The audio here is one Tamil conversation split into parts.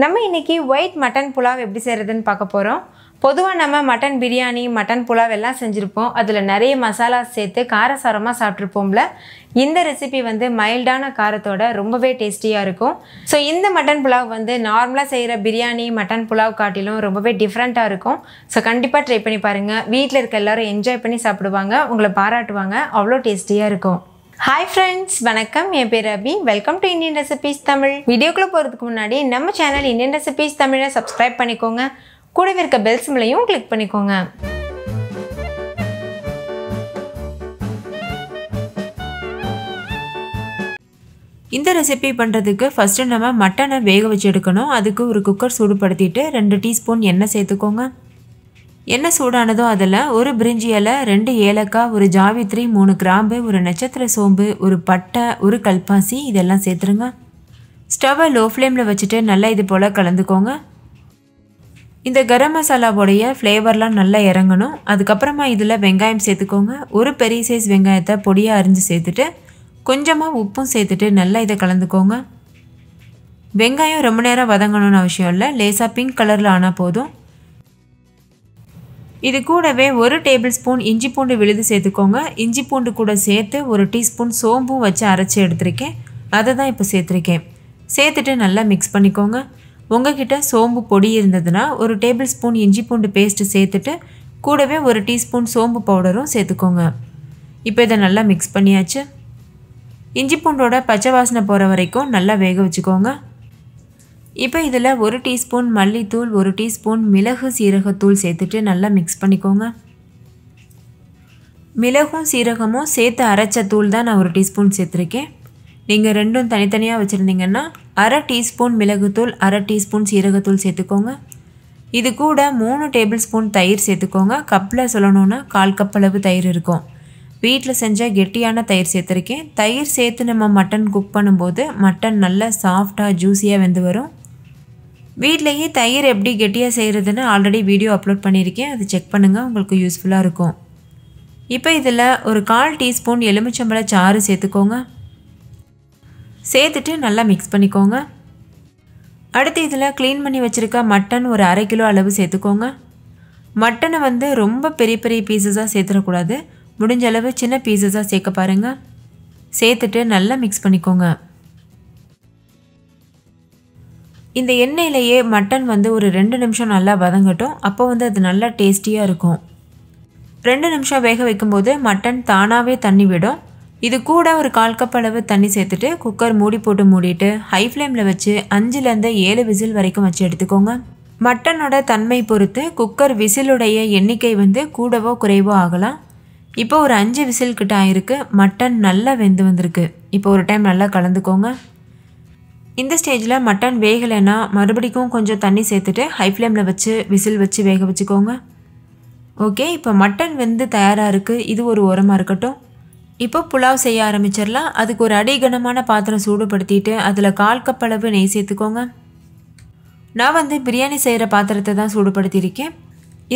நம்ம இன்னைக்கு ஒயிட் மட்டன் புலாவ் எப்படி செய்கிறதுன்னு பார்க்க போகிறோம். பொதுவாக நம்ம மட்டன் பிரியாணி மட்டன் புலாவ் எல்லாம் செஞ்சுருப்போம். அதில் நிறைய மசாலா சேர்த்து காரசாரமாக சாப்பிட்ருப்போம்ல. இந்த ரெசிபி வந்து மைல்டான காரத்தோட ரொம்பவே டேஸ்டியாக இருக்கும். ஸோ இந்த மட்டன் புலாவ் வந்து நார்மலாக செய்கிற பிரியாணி மட்டன் புலாவ் காட்டிலும் ரொம்பவே டிஃப்ரெண்ட்டாக இருக்கும். ஸோ கண்டிப்பாக ட்ரை பண்ணி பாருங்கள். வீட்டில் இருக்க எல்லோரும் என்ஜாய் பண்ணி சாப்பிடுவாங்க, உங்களை பாராட்டுவாங்க, அவ்வளோ டேஸ்டியாக இருக்கும். ஹாய் ஃப்ரெண்ட்ஸ், வணக்கம். என் பேர் Abi. Welcome to Indian recipes Tamil. வீடியோக்குள்ளே போகிறதுக்கு முன்னாடி நம்ம சேனல் இந்தியன் ரெசிபீஸ் தமிழை சப்ஸ்கிரைப் பண்ணிக்கோங்க. கூடவே இருக்க பெல் சிம்பலையும் கிளிக் பண்ணிக்கோங்க. இந்த ரெசிபி பண்ணுறதுக்கு ஃபஸ்ட்டு நம்ம மட்டனை வேக வச்சு எடுக்கணும். அதுக்கு ஒரு குக்கர் சூடுபடுத்திட்டு 2 டீஸ்பூன் எண்ணெய் சேர்த்துக்கோங்க. எண்ணெய் சூடானதும் அதில் ஒரு பிரிஞ்சி இலை, 2 ஏலக்காய், ஒரு ஜாவித்ரி, 3 கிராம்பு, ஒரு நட்சத்திர சோம்பு, ஒரு பட்டை, ஒரு கல்பாசி இதெல்லாம் சேர்த்துருங்க. ஸ்டவ்வை லோ ஃப்ளேமில் வச்சுட்டு நல்லா இது போல் கலந்துக்கோங்க. இந்த கரம் மசாலாவோடைய ஃப்ளேவர்லாம் நல்லா இறங்கணும். அதுக்கப்புறமா இதில் வெங்காயம் சேர்த்துக்கோங்க. ஒரு பெரிய சைஸ் வெங்காயத்தை பொடியாக அரிஞ்சு சேர்த்துட்டு கொஞ்சமாக உப்பும் சேர்த்துட்டு நல்லா இதை கலந்துக்கோங்க. வெங்காயம் ரொம்ப நேரம் வதங்கணும்னு அவசியம் இல்லை, லேசாக பிங்க் கலரில் ஆனால் போதும். இது கூடவே 1 டேபிள் ஸ்பூன் இஞ்சி பூண்டு விழுது சேர்த்துக்கோங்க. இஞ்சி பூண்டு கூட சேர்த்து 1 டீஸ்பூன் சோம்பும் வச்சு அரைச்சி எடுத்திருக்கேன். அதை தான் இப்போ சேர்த்துருக்கேன். சேர்த்துட்டு நல்லா மிக்ஸ் பண்ணிக்கோங்க. உங்ககிட்ட சோம்பு பொடி இருந்ததுன்னா 1 டேபிள் ஸ்பூன் இஞ்சி பூண்டு பேஸ்ட்டு சேர்த்துட்டு கூடவே 1 டீஸ்பூன் சோம்பு பவுடரும் சேர்த்துக்கோங்க. இப்போ இதை நல்லா மிக்ஸ் பண்ணியாச்சு. இஞ்சி பூண்டோட பச்சை வாசனை போகிற வரைக்கும் நல்லா வேக வச்சுக்கோங்க. இப்போ இதில் 1 டீஸ்பூன் மல்லித்தூள், 1 டீஸ்பூன் மிளகு சீரகத்தூள் சேர்த்துட்டு நல்லா மிக்ஸ் பண்ணிக்கோங்க. மிளகும் சீரகமும் சேர்த்து அரைச்ச தூள் தான் நான் 1 டீஸ்பூன் சேர்த்துருக்கேன். நீங்கள் ரெண்டும் தனித்தனியாக வச்சுருந்தீங்கன்னா 1/2 டீஸ்பூன் மிளகுத்தூள், 1/2 டீஸ்பூன் சீரகத்தூள் சேர்த்துக்கோங்க. இது கூட 3 டேபிள் ஸ்பூன் தயிர் சேர்த்துக்கோங்க. கப்பில் சொல்லணுன்னா 1/4 கப் அளவு தயிர் இருக்கும். வீட்டில் செஞ்ச கெட்டியான தயிர் சேர்த்துருக்கேன். தயிர் சேர்த்து நம்ம மட்டன் குக் பண்ணும்போது மட்டன் நல்லா சாஃப்டாக ஜூஸியாக வெந்து வரும். வீட்டிலையே தயிர் எப்படி கெட்டியாக செய்கிறதுன்னு ஆல்ரெடி வீடியோ அப்லோட் பண்ணியிருக்கேன், அது செக் பண்ணுங்கள், உங்களுக்கு யூஸ்ஃபுல்லாக இருக்கும். இப்போ இதில் ஒரு 1/4 டீஸ்பூன் எலுமிச்சம்பழ சாறு சேர்த்துக்கோங்க. சேர்த்துட்டு நல்லா மிக்ஸ் பண்ணிக்கோங்க. அடுத்து இதில் க்ளீன் பண்ணி வச்சுருக்க மட்டன் ஒரு 1/2 கிலோ அளவு சேர்த்துக்கோங்க. மட்டனை வந்து ரொம்ப பெரிய பெரிய பீசஸாக சேர்த்துடக்கூடாது, முடிஞ்ச அளவு சின்ன பீசஸாக சேர்க்க பாருங்கள். சேர்த்துட்டு நல்லா மிக்ஸ் பண்ணிக்கோங்க. இந்த எண்ணெயிலேயே மட்டன் வந்து ஒரு 2 நிமிஷம் நல்லா வதங்கட்டும். அப்போ வந்து அது நல்லா டேஸ்டியாக இருக்கும். 2 நிமிஷம் வேக வைக்கும்போது மட்டன் தானாகவே தண்ணி விடும். இது கூட ஒரு 1/4 கப் அளவு தண்ணி சேர்த்துட்டு குக்கர் மூடி போட்டு மூடிட்டு ஹை ஃப்ளேமில் வச்சு 5லேருந்து 7 விசில் வரைக்கும் வச்சு எடுத்துக்கோங்க. மட்டனோட தன்மை பொறுத்து குக்கர் விசிலுடைய எண்ணிக்கை வந்து கூடவோ குறைவோ ஆகலாம். இப்போ ஒரு 5 விசில் கிட்ட ஆயிருக்கு. மட்டன் நல்லா வெந்து வந்திருக்கு. இப்போ ஒரு டைம் நல்லா கலந்துக்கோங்க. இந்த ஸ்டேஜில் மட்டன் வேகலைன்னா மறுபடிக்கும் கொஞ்சம் தண்ணி சேர்த்துட்டு ஹை ஃப்ளேமில் வச்சு விசில் வச்சு வேக வச்சுக்கோங்க. ஓகே, இப்போ மட்டன் வெந்து தயாராக இருக்குது. இது ஒரு ஓரமாக இருக்கட்டும். இப்போ புலாவ் செய்ய ஆரம்பிச்சிடலாம். அதுக்கு ஒரு அடிகனமான பாத்திரம் சூடுபடுத்திட்டு அதில் 1/4 கப் அளவு நெய் சேர்த்துக்கோங்க. நான் வந்து பிரியாணி செய்கிற பாத்திரத்தை தான் சூடுபடுத்தியிருக்கேன்.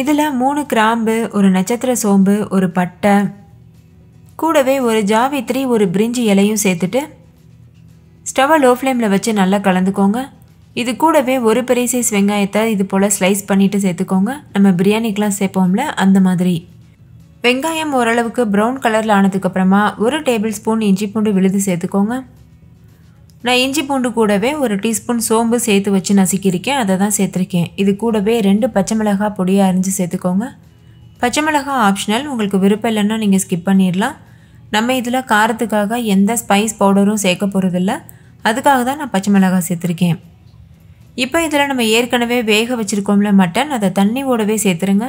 இதில் 3 கிராம்பு, ஒரு நட்சத்திர சோம்பு, ஒரு பட்டை, கூடவே ஒரு ஜாவித்ரி, ஒரு பிரிஞ்சி இலையும் சேர்த்துட்டு ஸ்டவ்வை லோ ஃப்ளேமில் வச்சு நல்லா கலந்துக்கோங்க. இது கூடவே ஒரு பெரிய சைஸ் வெங்காயத்தை இது போல் ஸ்லைஸ் பண்ணிவிட்டு சேர்த்துக்கோங்க. நம்ம பிரியாணிக்கெலாம் சேர்ப்போம்ல அந்த மாதிரி. வெங்காயம் ஓரளவுக்கு ப்ரௌன் கலரில் ஆனதுக்கப்புறமா 1 டேபிள் ஸ்பூன் இஞ்சி பூண்டு விழுது சேர்த்துக்கோங்க. நான் இஞ்சி பூண்டு கூடவே 1 டீஸ்பூன் சோம்பு சேர்த்து வச்சு நசுக்கியிருக்கேன், அதை தான் சேர்த்துருக்கேன். இது கூடவே 2 பச்சை மிளகாய் பொடியாக அரிஞ்சு சேர்த்துக்கோங்க. பச்சை மிளகாய் ஆப்ஷனல், உங்களுக்கு விருப்பம் இல்லைன்னா நீங்கள் ஸ்கிப் பண்ணிடலாம். நம்ம இதில் காரத்துக்காக எந்த ஸ்பைஸ் பவுடரும் சேர்க்க போகிறதில்ல, அதுக்காக தான் நான் பச்சை மிளகாய் சேர்த்துருக்கேன். இப்போ இதில் நம்ம ஏற்கனவே வேக வச்சுருக்கோம்ல மட்டன், அதை தண்ணியோடவே சேர்த்துருங்க.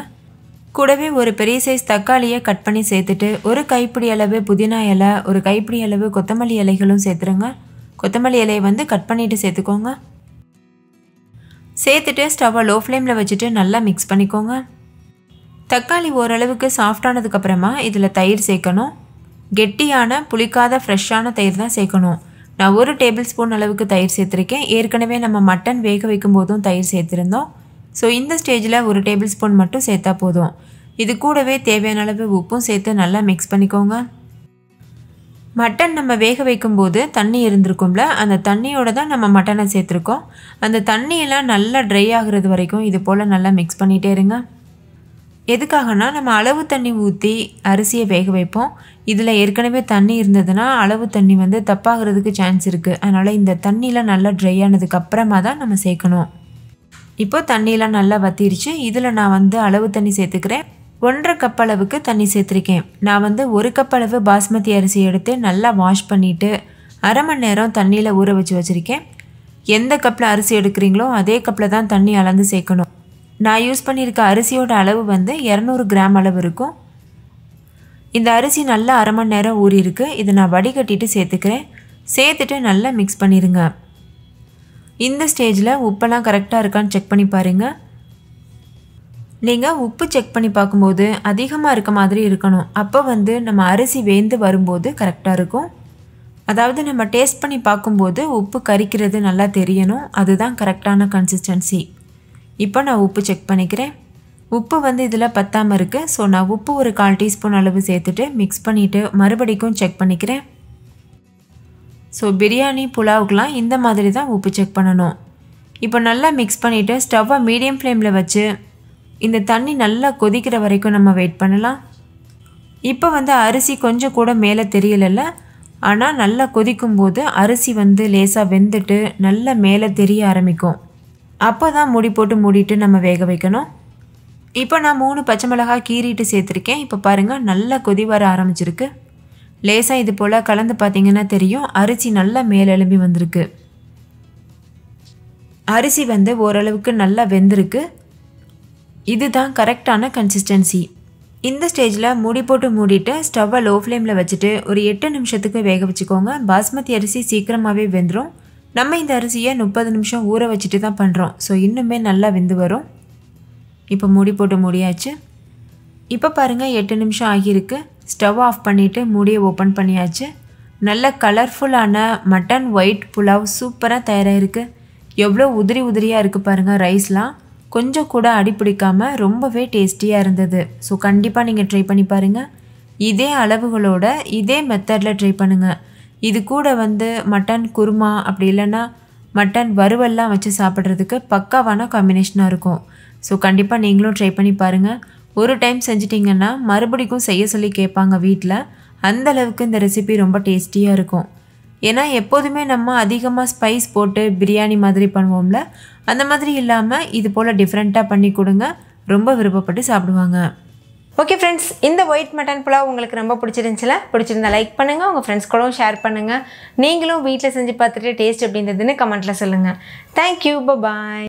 கூடவே ஒரு பெரிய சைஸ் தக்காளியை கட் பண்ணி சேர்த்துட்டு 1 கைப்பிடி அளவு புதினா இலை, 1 கைப்பிடி அளவு கொத்தமல்லி இலைகளும் சேர்த்துருங்க. கொத்தமல்லி இலையை வந்து கட் பண்ணிவிட்டு சேர்த்துக்கோங்க. சேர்த்துட்டு ஸ்டவ்வை லோ ஃப்ளேமில் வச்சுட்டு நல்லா மிக்ஸ் பண்ணிக்கோங்க. தக்காளி ஓரளவுக்கு சாஃப்டானதுக்கப்புறமா இதில் தயிர் சேர்க்கணும். கெட்டியான புளிக்காத ஃப்ரெஷ்ஷான தயிர் தான் சேர்க்கணும். நான் 1 டேபிள் ஸ்பூன் அளவுக்கு தயிர் சேர்த்துருக்கேன். ஏற்கனவே நம்ம மட்டன் வேக வைக்கும் போதும் தயிர் சேர்த்துருந்தோம். ஸோ இந்த ஸ்டேஜில் 1 டேபிள் ஸ்பூன் மட்டும் சேர்த்தா போதும். இது கூடவே தேவையான அளவு உப்பும் சேர்த்து நல்லா மிக்ஸ் பண்ணிக்கோங்க. மட்டன் நம்ம வேக வைக்கும்போது தண்ணி இருந்திருக்கும்ல, அந்த தண்ணியோட தான் நம்ம மட்டனை சேர்த்துருக்கோம். அந்த தண்ணியெல்லாம் நல்லா ட்ரை ஆகுறது வரைக்கும் இது போல் நல்லா மிக்ஸ் பண்ணிகிட்டே இருங்க. எதுக்காகனா நம்ம அளவு தண்ணி ஊற்றி அரிசியை வேக வைப்போம். இதில் ஏற்கனவே தண்ணி இருந்ததுன்னா அளவு தண்ணி வந்து தப்பாகிறதுக்கு சான்ஸ் இருக்குது. அதனால் இந்த தண்ணியெலாம் நல்லா ட்ரை ஆனதுக்கு அப்புறமா தான் நம்ம சேர்க்கணும். இப்போ தண்ணியெலாம் நல்லா வற்றிருச்சு. இதில் நான் வந்து அளவு தண்ணி சேர்த்துக்கிறேன். 1.5 கப் அளவுக்கு தண்ணி சேர்த்துருக்கேன். நான் வந்து 1 கப் அளவு பாஸ்மதி அரிசி எடுத்து நல்லா வாஷ் பண்ணிவிட்டு அரை மணி நேரம் தண்ணியில் ஊற வச்சுருக்கேன். எந்த கப்பில் அரிசி எடுக்கிறீங்களோ அதே கப்பில் தான் தண்ணி அளந்து சேர்க்கணும். நான் யூஸ் பண்ணியிருக்க அரிசியோட அளவு வந்து 200 கிராம் அளவு இருக்கும். இந்த அரிசி நல்லா அரை மணி நேரம் ஊறியிருக்கு. இதை நான் வடிகட்டிட்டு சேர்த்துக்கிறேன். சேர்த்துட்டு நல்லா மிக்ஸ் பண்ணிடுங்க. இந்த ஸ்டேஜில் உப்பெல்லாம் கரெக்டாக இருக்கான்னு செக் பண்ணி பாருங்கள். நீங்கள் உப்பு செக் பண்ணி பார்க்கும்போது அதிகமாக இருக்க மாதிரி இருக்கணும். அப்போ வந்து நம்ம அரிசி வேந்து வரும்போது கரெக்டாக இருக்கும். அதாவது நம்ம டேஸ்ட் பண்ணி பார்க்கும்போது உப்பு கரிக்கிறது நல்லா தெரியணும். அதுதான் கரெக்டான கன்சிஸ்டன்சி. இப்போ நான் உப்பு செக் பண்ணிக்கிறேன். உப்பு வந்து இதில் பத்தாமல் இருக்குது. ஸோ நான் உப்பு ஒரு 1/4 டீஸ்பூன் அளவு சேர்த்துட்டு மிக்ஸ் பண்ணிவிட்டு மறுபடிக்கும் செக் பண்ணிக்கிறேன். ஸோ பிரியாணி புலாவுக்கெலாம் இந்த மாதிரி தான் உப்பு செக் பண்ணணும். இப்போ நல்லா மிக்ஸ் பண்ணிவிட்டு ஸ்டவ்வை மீடியம் ஃப்ளேமில் வச்சு இந்த தண்ணி நல்லா கொதிக்கிற வரைக்கும் நம்ம வெயிட் பண்ணலாம். இப்போ வந்து அரிசி கொஞ்சம் கூட மேலே தெரியலைல்ல, ஆனால் நல்லா கொதிக்கும்போது அரிசி வந்து லேசாக வெந்துட்டு நல்லா மேலே தெரிய ஆரம்பிக்கும். அப்போ தான் மூடி போட்டு மூடிட்டு நம்ம வேக வைக்கணும். இப்போ நான் 3 பச்சை மிளகாய் கீறிட்டு சேர்த்துருக்கேன். இப்போ பாருங்கள் நல்லா கொதி வர ஆரம்பிச்சிருக்கு. லேசாக இது போல் கலந்து பார்த்தீங்கன்னா தெரியும் அரிசி நல்லா மேலே எழும்பி வந்திருக்கு. அரிசி வந்து ஓரளவுக்கு நல்லா வெந்திருக்கு. இதுதான் கரெக்டான கன்சிஸ்டன்சி. இந்த ஸ்டேஜில் மூடி போட்டு மூடிட்டு ஸ்டவ்வை லோ ஃப்ளேமில் வச்சுட்டு ஒரு 8 நிமிஷத்துக்கு வேக வச்சுக்கோங்க. பாஸ்மதி அரிசி சீக்கிரமாகவே வெந்துடும். நம்ம இந்த அரிசியை 30 நிமிஷம் ஊற வச்சுட்டு தான் பண்ணுறோம். ஸோ இன்னுமே நல்லா வெந்து வரும். இப்போ மூடி போட்டு மூடியாச்சு. இப்போ பாருங்கள் 8 நிமிஷம் ஆகியிருக்கு. ஸ்டவ் ஆஃப் பண்ணிவிட்டு மூடியை ஓப்பன் பண்ணியாச்சு. நல்ல கலர்ஃபுல்லான மட்டன் ஒயிட் புலாவ் சூப்பராக தயாராகிருக்கு. எவ்வளோ உதிரி உதிரியாக இருக்குது பாருங்கள். ரைஸ்லாம் கொஞ்சம் கூட அடி பிடிக்காமல் ரொம்பவே டேஸ்டியாக இருந்தது. ஸோ கண்டிப்பாக நீங்கள் ட்ரை பண்ணி பாருங்கள். இதே அளவுகளோட இதே மெத்தடில் ட்ரை பண்ணுங்கள். இது கூட வந்து மட்டன் குருமா அப்படி இல்லைன்னா மட்டன் வறுவல்லாம் வச்சு சாப்பிட்றதுக்கு பக்காவான காம்பினேஷனாக இருக்கும். ஸோ கண்டிப்பாக நீங்களும் ட்ரை பண்ணி பாருங்கள். ஒரு டைம் செஞ்சிட்டிங்கன்னா மறுபடிக்கும் செய்ய சொல்லி கேட்பாங்க வீட்டில். அந்தளவுக்கு இந்த ரெசிபி ரொம்ப டேஸ்டியாக இருக்கும். ஏன்னா எப்போதுமே நம்ம அதிகமாக ஸ்பைஸ் போட்டு பிரியாணி மாதிரி பண்ணுவோம்ல, அந்த மாதிரி இல்லாமல் இது போல் டிஃப்ரெண்ட்டாக பண்ணி கொடுங்க. ரொம்ப விருப்பப்பட்டு சாப்பிடுவாங்க. ஓகே ஃப்ரெண்ட்ஸ், இந்த ஒயிட் மட்டன் புலாவ் உங்களுக்கு ரொம்ப பிடிச்சிருந்துச்சுல? பிடிச்சிருந்தா லைக் பண்ணுங்கள், உங்கள் ஃப்ரெண்ட்ஸ் கூட ஷேர் பண்ணுங்கள். நீங்களும் வீட்டில் செஞ்சு பார்த்துட்டு டேஸ்ட் எப்படி இருந்ததுன்னு கமெண்ட்டில் சொல்லுங்கள். தேங்க்யூ, பாய்.